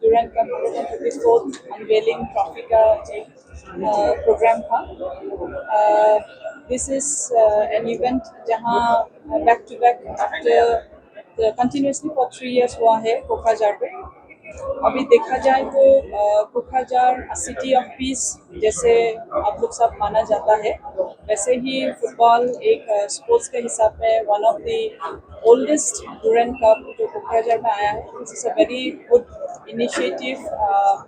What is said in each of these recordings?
Durand cup 34th unveiling trophy का एक programme था। दिस इज एन इवेंट जहां back to back after continuously for 3 years हुआ है कोकराझार पे। अभी देखा जाए तो कोकराझार सिटी ऑफ पीस जैसे आप लोग सब माना जाता है, वैसे ही फुटबॉल एक स्पोर्ट्स के हिसाब में one of the oldest Durand cup जो कोकराझार में आया है। This is a very good initiative,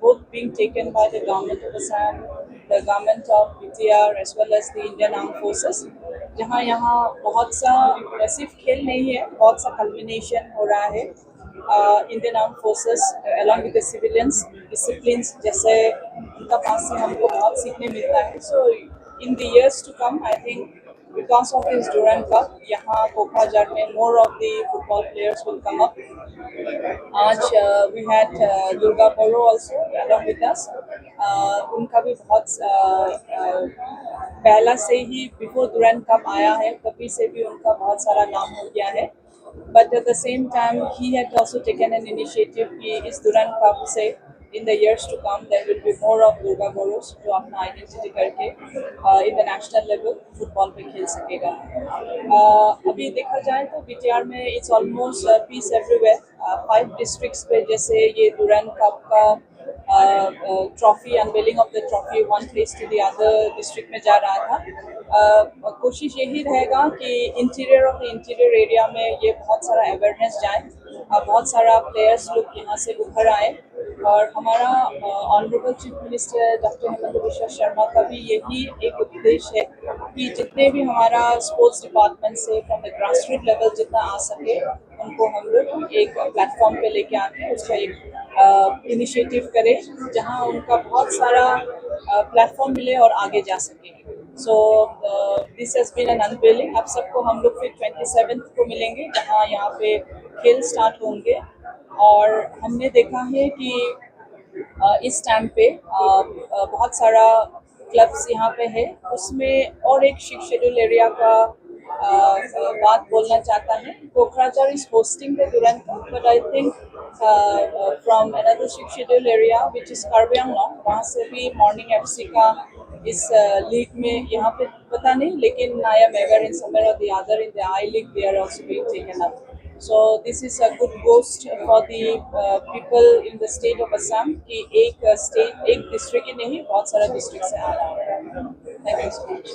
both being taken by the government of Assam, the government of BTR as well as the Indian Armed Forces, जहाँ यहाँ बहुत सा सिर्फ खेल नहीं है, बहुत सा कल्मिनेशन हो रहा है। Indian armed forces along with the civilians disciplines जैसे उनका पास से हमको बहुत सीखने मिलता है। So in the years to come I think because of this Durand Cup, यहाँ कोकराझार में more of the football players will come up. आज we had Durga Boro also along with us. उनका भी बहुत पहला से ही बिफोर Durand Cup आया है, तभी से भी उनका बहुत सारा नाम हो गया है। But at the same time, he had also taken an initiative कि इस Durand Cup से in the years to come there will be more of Durga Boros जो अपना आइडेंटिटी करके in the national level football पे खेल सकेगा। अभी देखा जाए तो बीटीआर में it's almost peace everywhere. 5 districts पे जैसे ये डुरंड कप का trophy unveiling of the trophy one place to the other district में जा रहा था। कोशिश यही रहेगा कि interior of the interior area में ये बहुत सारा अवेयरनेस जाए, बहुत सारा प्लेयर्स लोग यहाँ से उभर आए। और हमारा honourable chief minister doctor Hemant Bishwa Sharma का भी यही एक उद्देश्य है कि जितने भी हमारा स्पोर्ट्स डिपार्टमेंट से from the grass root level जितना आ सके उनको हम लोग एक प्लेटफॉर्म पे लेके आके उसका एक इनिशिएटिव करें जहां उनका बहुत सारा प्लेटफॉर्म मिले और आगे जा सके। So this has been an unveiling. आप सबको हम लोग फिर 27th को मिलेंगे जहां यहाँ पे खेल स्टार्ट होंगे। और हमने देखा है कि इस टाइम पे बहुत सारा क्लब्स यहाँ पे है, उसमें और एक 6 शेड्यूल एरिया का बात बोलना चाहता है। Kokrajhar is hosting the Durand Cup but I think from another 6 schedule area which is Karbi Anglong, वहाँ से भी मॉर्निंग एफसी का इस लीग में यहाँ पे पता नहीं, लेकिन I am aware in somewhere और the other in the I League they are also being taken up. So this is a good boost for the people in the state of Assam कि एक state एक district ही नहीं बहुत सारा district से आ रहा है। Thank you so much.